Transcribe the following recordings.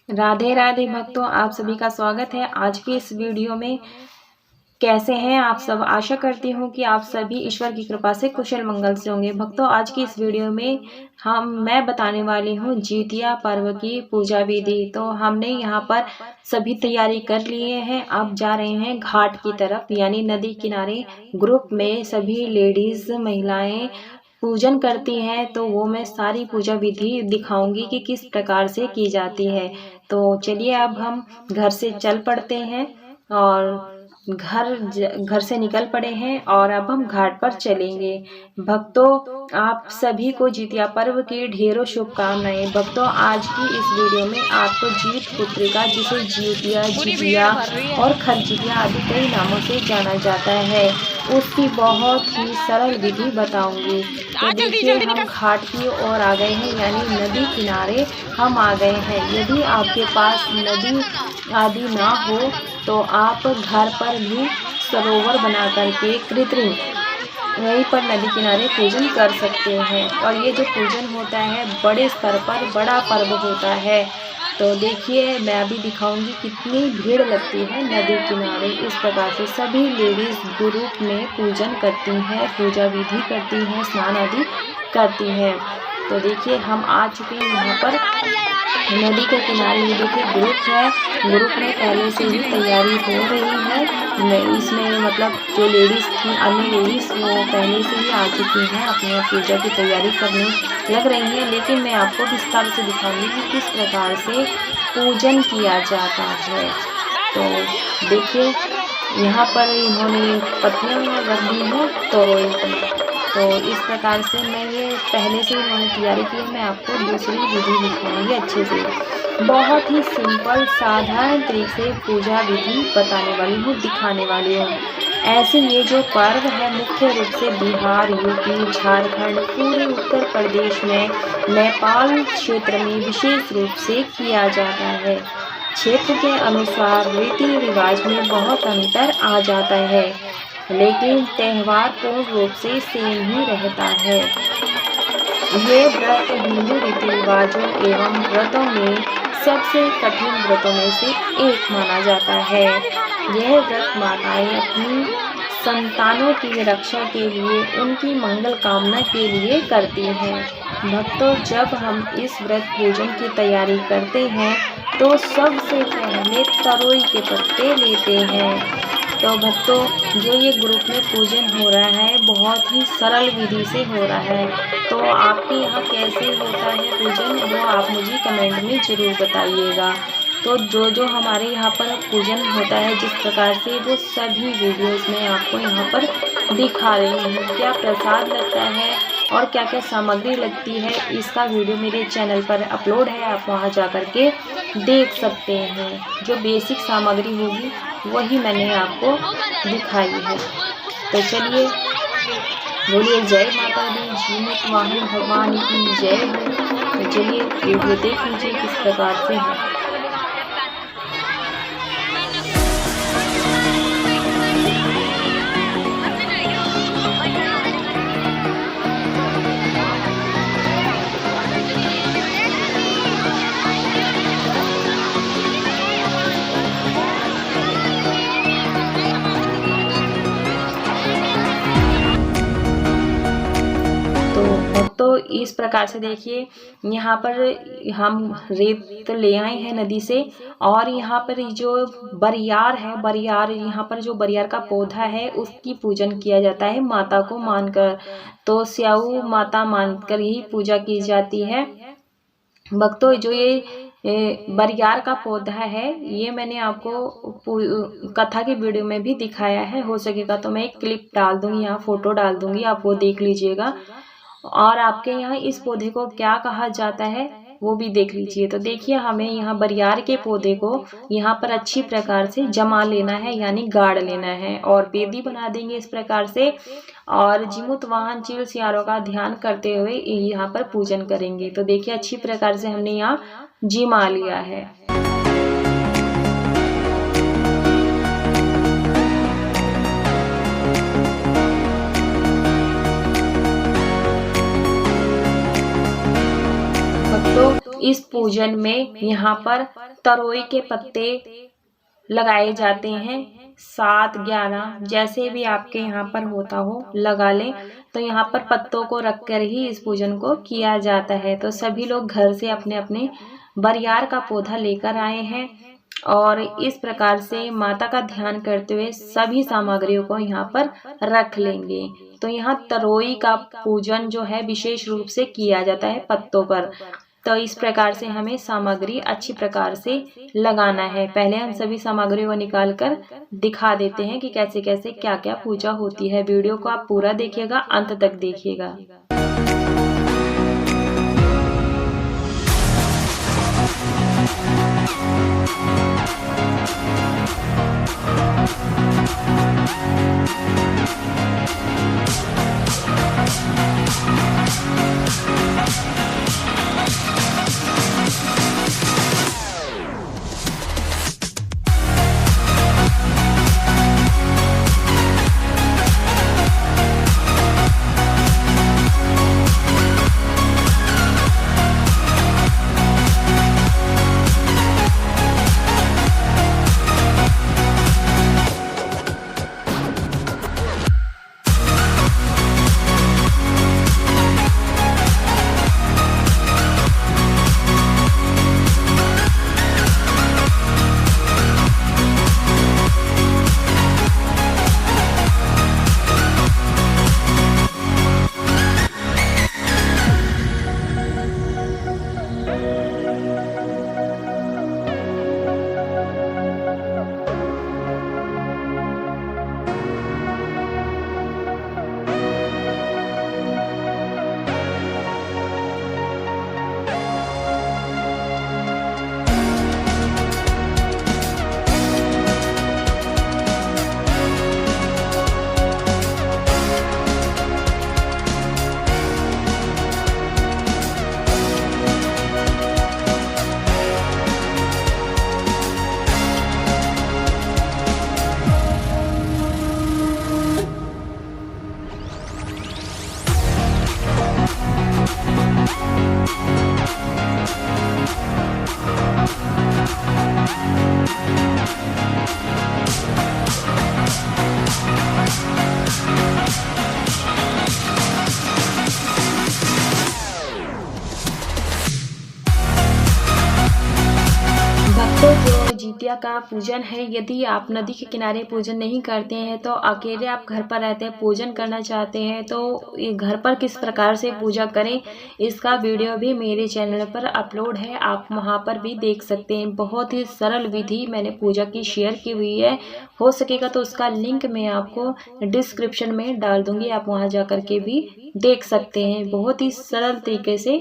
राधे राधे भक्तों, आप सभी का स्वागत है आज की इस वीडियो में। कैसे हैं आप सब? आशा करती हूँ कि आप सभी ईश्वर की कृपा से कुशल मंगल से होंगे। भक्तों, आज की इस वीडियो में मैं बताने वाली हूँ जितिया पर्व की पूजा विधि। तो हमने यहाँ पर सभी तैयारी कर लिए हैं। अब जा रहे हैं घाट की तरफ, यानी नदी किनारे। ग्रुप में सभी लेडीज महिलाएं पूजन करती हैं, तो वो मैं सारी पूजा विधि दिखाऊंगी कि किस प्रकार से की जाती है। तो चलिए अब हम घर से चल पड़ते हैं और घर से निकल पड़े हैं और अब हम घाट पर चलेंगे। भक्तों, आप सभी को जितिया पर्व की ढेरों शुभकामनाएं। भक्तों, आज की इस वीडियो में आपको जीत पुत्रिका, जिसे जितिया, जितिया और खरजितिया आदि कई नामों से जाना जाता है, उसकी बहुत ही सरल विधि बताऊंगी। तो देखिए, हम घाट की ओर आ गए हैं, यानी नदी किनारे हम आ गए हैं। यदि आपके पास नदी आदि ना हो तो आप घर पर भी सरोवर बना करके कृत्रिम वहीं पर नदी किनारे पूजन कर सकते हैं। और ये जो पूजन होता है बड़े स्तर पर बड़ा पर्व होता है। तो देखिए, मैं अभी दिखाऊंगी कितनी भीड़ लगती है नदी किनारे। इस प्रकार से सभी लेडीज ग्रुप में पूजन करती हैं, पूजा विधि करती हैं, स्नान आदि करती हैं। तो देखिए, हम आ चुके हैं यहाँ पर नदी के किनारे। ये देखिए ग्रुप है, ग्रुप में पहले से ही तैयारी हो रही है। इसमें मतलब जो लेडीज़ थी, अन्य लेडीज़, वो पहले से ही आ चुकी हैं, अपनी पूजा की तैयारी करने लग रही हैं। लेकिन मैं आपको विस्तार से दिखाऊंगी कि किस प्रकार से पूजन किया जाता है। तो देखिए, यहाँ पर इन्होंने पत्तियाँ रख दी हैं तोरई की। तो इस प्रकार से मैं ये पहले से इन्होंने तैयारी की है। मैं आपको दूसरी विधि दिखाऊंगी अच्छे से। बहुत ही सिंपल साधारण तरीके से पूजा विधि बताने वाली हूँ, दिखाने वाली हूँ। ऐसे ये जो पर्व है मुख्य रूप से बिहार, यूपी, झारखंड, पूरे उत्तर प्रदेश में, नेपाल क्षेत्र में विशेष रूप से किया जाता है। क्षेत्र के अनुसार रीति रिवाज में बहुत अंतर आ जाता है, लेकिन त्यौहार पूर्ण रूप से सेम ही रहता है। ये व्रत हिंदू रीति रिवाजों एवं व्रतों में सबसे कठिन व्रतों में से एक माना जाता है। यह व्रत माताएं अपनी संतानों की रक्षा के लिए, उनकी मंगल कामना के लिए करती हैं। भक्तों, जब हम इस व्रत पूजन की तैयारी करते हैं तो सबसे पहले तरोई के पत्ते लेते हैं। तो भक्तों, जो ये ग्रुप में पूजन हो रहा है बहुत ही सरल विधि से हो रहा है। तो आपके यहाँ कैसे होता है पूजन, वो आप मुझे कमेंट में ज़रूर बताइएगा। तो जो हमारे यहाँ पर पूजन होता है जिस प्रकार से, वो सभी वीडियोस में आपको यहाँ पर दिखा रही हूँ। क्या प्रसाद लगता है और क्या क्या सामग्री लगती है, इसका वीडियो मेरे चैनल पर अपलोड है, आप वहाँ जा कर के देख सकते हैं। जो बेसिक सामग्री होगी वही मैंने आपको दिखाई है। तो चलिए, बोलिए जय माता दी, जीमूत वाहन भगवान की जय हो। तो चलिए वीडियो देख लीजिए किस प्रकार से है। तो इस प्रकार से देखिए, यहाँ पर हम रेत ले आए हैं नदी से, और यहाँ पर जो बरियार है, बरियार, यहाँ पर जो बरियार का पौधा है उसकी पूजन किया जाता है माता को मानकर। तो स्याऊ माता मानकर ही पूजा की जाती है। भक्तों, जो ये बरियार का पौधा है, ये मैंने आपको कथा की वीडियो में भी दिखाया है। हो सकेगा तो मैं एक क्लिप डाल दूंगी, यहाँ फोटो डाल दूंगी, आप वो देख लीजिएगा। और आपके यहाँ इस पौधे को क्या कहा जाता है वो भी देख लीजिए। तो देखिए, हमें यहाँ बरियार के पौधे को यहाँ पर अच्छी प्रकार से जमा लेना है, यानी गाड़ लेना है, और बेदी बना देंगे इस प्रकार से। और जीमूत वाहन चील सियारों का ध्यान करते हुए यहाँ पर पूजन करेंगे। तो देखिए, अच्छी प्रकार से हमने यहाँ जिमा लिया है। तो इस पूजन में यहाँ पर तरोई के पत्ते लगाए जाते हैं। 7, 11 जैसे भी आपके यहाँ पर होता हो लगा लें। तो यहाँ पर पत्तों को रखकर ही इस पूजन को किया जाता है। तो सभी लोग घर से अपने अपने बरियार का पौधा लेकर आए हैं और इस प्रकार से माता का ध्यान करते हुए सभी सामग्रियों को यहाँ पर रख लेंगे। तो यहाँ तरोई का पूजन जो है विशेष रूप से किया जाता है पत्तों पर। तो इस प्रकार से हमें सामग्री अच्छी प्रकार से लगाना है। पहले हम सभी सामग्रियों को निकाल कर दिखा देते हैं कि कैसे कैसे क्या क्या पूजा होती है। वीडियो को आप पूरा देखिएगा, अंत तक देखिएगा। जितिया का पूजन है। यदि आप नदी के किनारे पूजन नहीं करते हैं तो अकेले आप घर पर रहते हैं पूजन करना चाहते हैं तो ये घर पर किस प्रकार से पूजा करें, इसका वीडियो भी मेरे चैनल पर अपलोड है, आप वहां पर भी देख सकते हैं। बहुत ही सरल विधि मैंने पूजा की शेयर की हुई है। हो सकेगा तो उसका लिंक मैं आपको डिस्क्रिप्शन में डाल दूंगी, आप वहां जा कर के भी देख सकते हैं। बहुत ही सरल तरीके से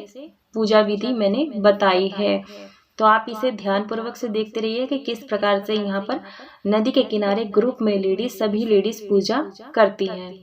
पूजा विधि मैंने बताई है, तो आप इसे ध्यान पूर्वक से देखते रहिए कि किस प्रकार से यहाँ पर नदी के किनारे ग्रुप में सभी लेडीज पूजा करती हैं।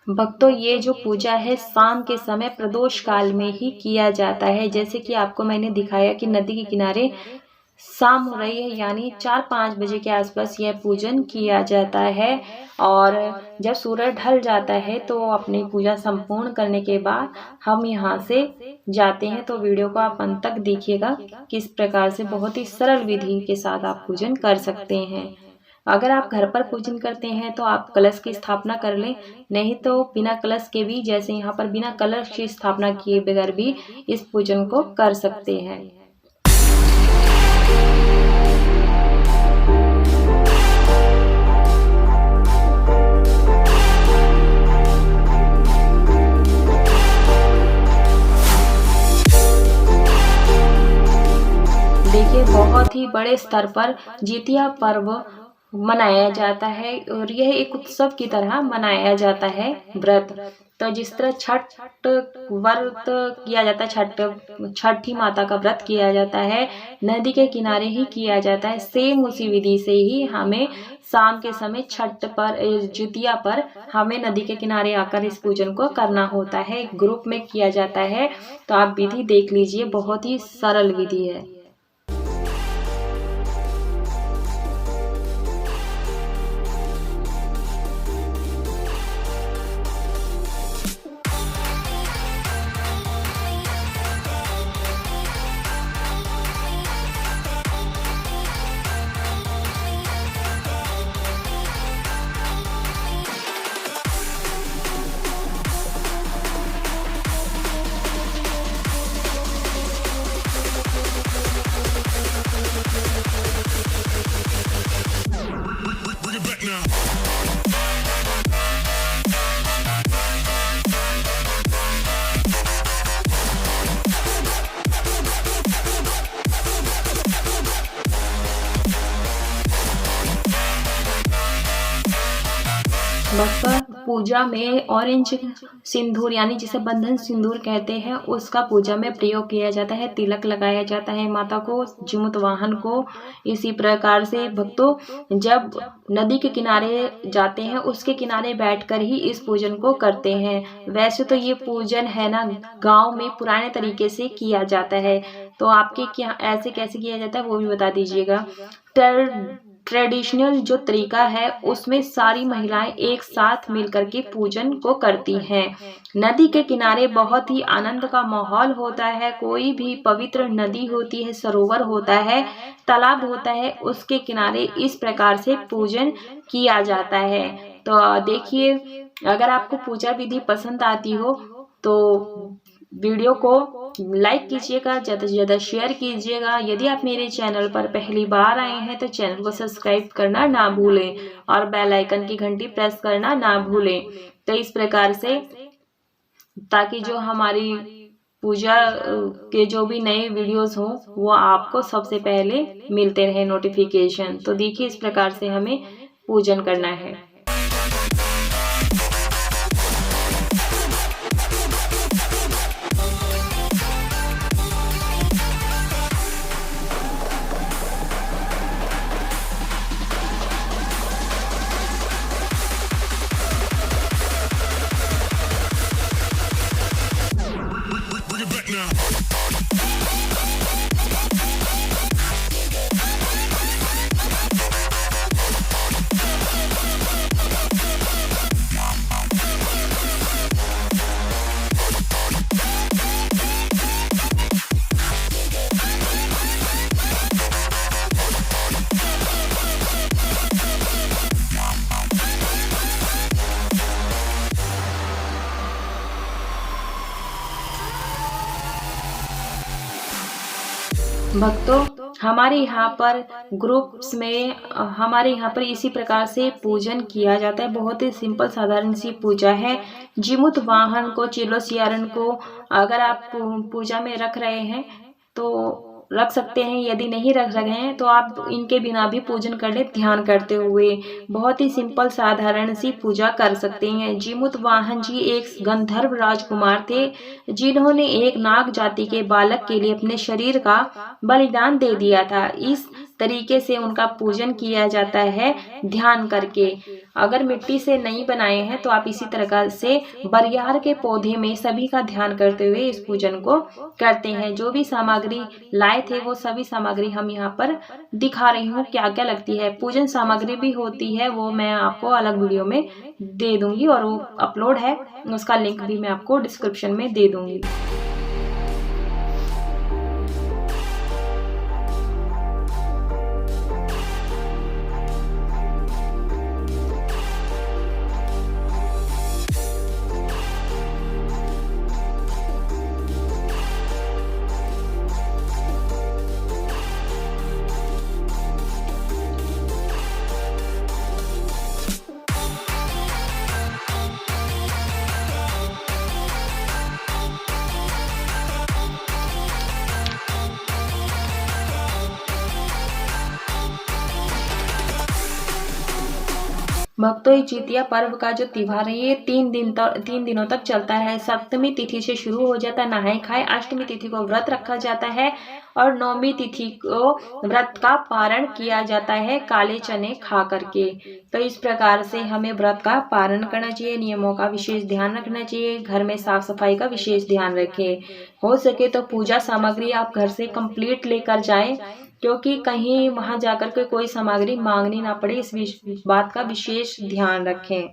भक्तों, ये जो पूजा है शाम के समय प्रदोष काल में ही किया जाता है। जैसे कि आपको मैंने दिखाया कि नदी के किनारे शाम हो रही है, यानी 4-5 बजे के आसपास यह पूजन किया जाता है। और जब सूरज ढल जाता है तो अपनी पूजा संपूर्ण करने के बाद हम यहाँ से जाते हैं। तो वीडियो को आप अंत तक देखिएगा, किस प्रकार से बहुत ही सरल विधि के साथ आप पूजन कर सकते हैं। अगर आप घर पर पूजन करते हैं तो आप कलश की स्थापना कर लें, नहीं तो बिना कलश के भी, जैसे यहाँ पर बिना कलश की स्थापना किए बगैर भी इस पूजन को कर सकते हैं। देखिए, बहुत ही बड़े स्तर पर जितिया पर्व मनाया जाता है और यह एक उत्सव की तरह मनाया जाता है व्रत। तो जिस तरह छठ व्रत किया जाता है, छठी माता का व्रत किया जाता है, नदी के किनारे ही किया जाता है, सेम उसी विधि से ही हमें शाम के समय छठ पर, जितिया पर हमें नदी के किनारे आकर इस पूजन को करना होता है। ग्रुप में किया जाता है, तो आप विधि देख लीजिए, बहुत ही सरल विधि है। भक्त पूजा में ऑरेंज सिंदूर, यानी जिसे बंधन सिंदूर कहते हैं, उसका पूजा में प्रयोग किया जाता है। तिलक लगाया जाता है माता को, जीमूत वाहन को। इसी प्रकार से भक्तों जब नदी के किनारे जाते हैं, उसके किनारे बैठकर ही इस पूजन को करते हैं। वैसे तो ये पूजन है ना, गांव में पुराने तरीके से किया जाता है, तो आपके क्या ऐसे कैसे किया जाता है वो भी बता दीजिएगा। ट्रेडिशनल जो तरीका है उसमें सारी महिलाएं एक साथ मिलकर के पूजन को करती हैं। नदी के किनारे बहुत ही आनंद का माहौल होता है। कोई भी पवित्र नदी होती है, सरोवर होता है, तालाब होता है, उसके किनारे इस प्रकार से पूजन किया जाता है। तो देखिए, अगर आपको पूजा विधि पसंद आती हो तो वीडियो को लाइक कीजिएगा, ज़्यादा से ज़्यादा शेयर कीजिएगा। यदि आप मेरे चैनल पर पहली बार आए हैं तो चैनल को सब्सक्राइब करना ना भूलें और बेल आइकन की घंटी प्रेस करना ना भूलें। तो इस प्रकार से, ताकि जो हमारी पूजा के जो भी नए वीडियोस हों वो आपको सबसे पहले मिलते रहे नोटिफिकेशन। तो देखिए, इस प्रकार से हमें पूजन करना है। भक्तों, हमारे यहाँ पर ग्रुप्स में हमारे यहाँ पर इसी प्रकार से पूजन किया जाता है। बहुत ही सिंपल साधारण सी पूजा है। जीमूत वाहन को, चिलो सियारन को अगर आप पूजा में रख रहे हैं तो रख सकते हैं, यदि नहीं रख रहे हैं तो आप इनके बिना भी पूजन कर ले, ध्यान करते हुए। बहुत ही सिंपल साधारण सी पूजा कर सकते हैं। जीमूत वाहन जी एक गंधर्व राजकुमार थे, जिन्होंने एक नाग जाति के बालक के लिए अपने शरीर का बलिदान दे दिया था। इस तरीके से उनका पूजन किया जाता है, ध्यान करके। अगर मिट्टी से नहीं बनाए हैं तो आप इसी तरह से बरियार के पौधे में सभी का ध्यान करते हुए इस पूजन को करते हैं। जो भी सामग्री लाए थे वो सभी सामग्री हम यहाँ पर दिखा रही हूँ क्या क्या लगती है। पूजन सामग्री भी होती है, वो मैं आपको अलग वीडियो में दे दूंगी और वो अपलोड है, उसका लिंक भी मैं आपको डिस्क्रिप्शन में दे दूंगी। भक्तों, ये जितिया पर्व का जो त्योहार है ये 3 दिनों तक चलता है। सप्तमी तिथि से शुरू हो जाता है नहाय खाए, अष्टमी तिथि को व्रत रखा जाता है और नौमी तिथि को व्रत का पारण किया जाता है काले चने खा करके। तो इस प्रकार से हमें व्रत का पालन करना चाहिए, नियमों का विशेष ध्यान रखना चाहिए, घर में साफ सफाई का विशेष ध्यान रखें। हो सके तो पूजा सामग्री आप घर से कंप्लीट लेकर जाएं, क्योंकि कहीं वहां जाकर के कोई सामग्री मांगनी ना पड़े, इस बात का विशेष ध्यान रखें।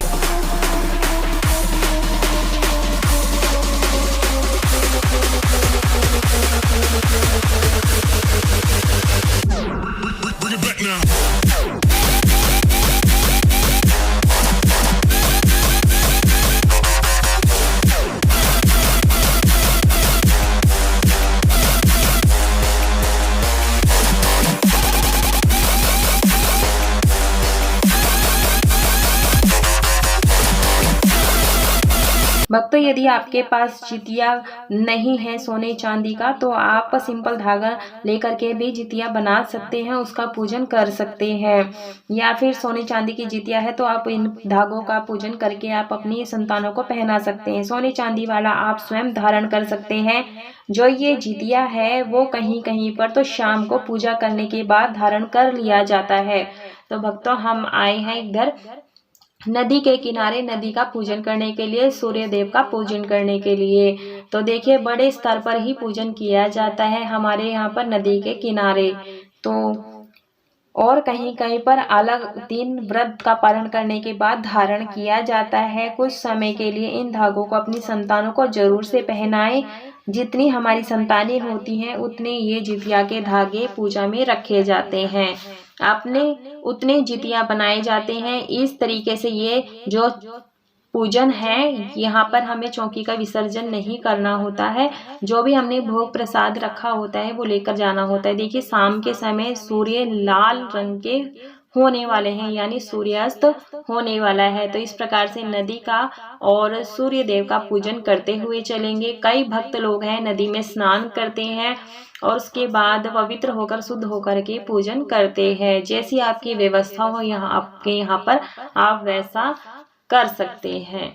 भक्तों, यदि आपके पास जितिया नहीं है सोने चांदी का, तो आप सिंपल धागा लेकर के भी जितिया बना सकते हैं, उसका पूजन कर सकते हैं। या फिर सोने चांदी की जितिया है तो आप इन धागों का पूजन करके आप अपनी संतानों को पहना सकते हैं। सोने चांदी वाला आप स्वयं धारण कर सकते हैं। जो ये जितिया है वो कहीं कहीं पर तो शाम को पूजा करने के बाद धारण कर लिया जाता है। तो भक्तों, हम आए हैं इधर नदी के किनारे नदी का पूजन करने के लिए, सूर्य देव का पूजन करने के लिए। तो देखिए, बड़े स्तर पर ही पूजन किया जाता है हमारे यहाँ पर नदी के किनारे। तो और कहीं कहीं पर अलग दिन व्रत का पालन करने के बाद धारण किया जाता है। कुछ समय के लिए इन धागों को अपनी संतानों को जरूर से पहनाएं। जितनी हमारी संतानें होती हैं उतने ये जितिया के धागे पूजा में रखे जाते हैं, अपने उतने जितिया बनाए जाते हैं। इस तरीके से ये जो पूजन है, यहाँ पर हमें चौकी का विसर्जन नहीं करना होता है। जो भी हमने भोग प्रसाद रखा होता है वो लेकर जाना होता है। देखिए, शाम के समय सूर्य लाल रंग के होने वाले हैं, यानी सूर्यास्त होने वाला है। तो इस प्रकार से नदी का और सूर्य देव का पूजन करते हुए चलेंगे। कई भक्त लोग हैं नदी में स्नान करते हैं और उसके बाद पवित्र होकर शुद्ध होकर के पूजन करते हैं। जैसी आपकी व्यवस्था हो यहाँ आपके यहाँ पर, आप वैसा कर सकते हैं।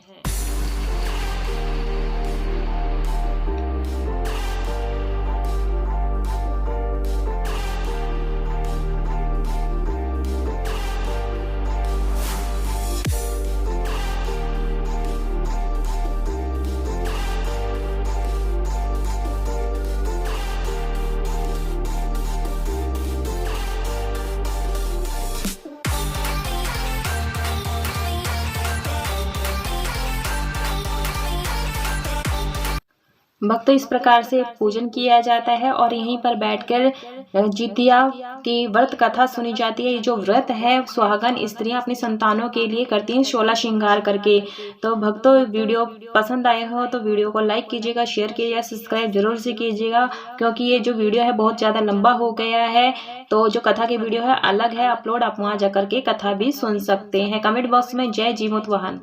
भक्तों, इस प्रकार से पूजन किया जाता है और यहीं पर बैठकर जितिया की व्रत कथा सुनी जाती है। ये जो व्रत है सुहागन स्त्रियां अपनी संतानों के लिए करती हैं 16 श्रृंगार करके। तो भक्तों, वीडियो पसंद आए हो तो वीडियो को लाइक कीजिएगा, शेयर कीजिएगा, सब्सक्राइब जरूर से कीजिएगा, क्योंकि ये जो वीडियो है बहुत ज़्यादा लंबा हो गया है। तो जो कथा की वीडियो है अलग है अपलोड, आप वहाँ जाकर के कथा भी सुन सकते हैं। कमेंट बॉक्स में जय जीमूत वाहन।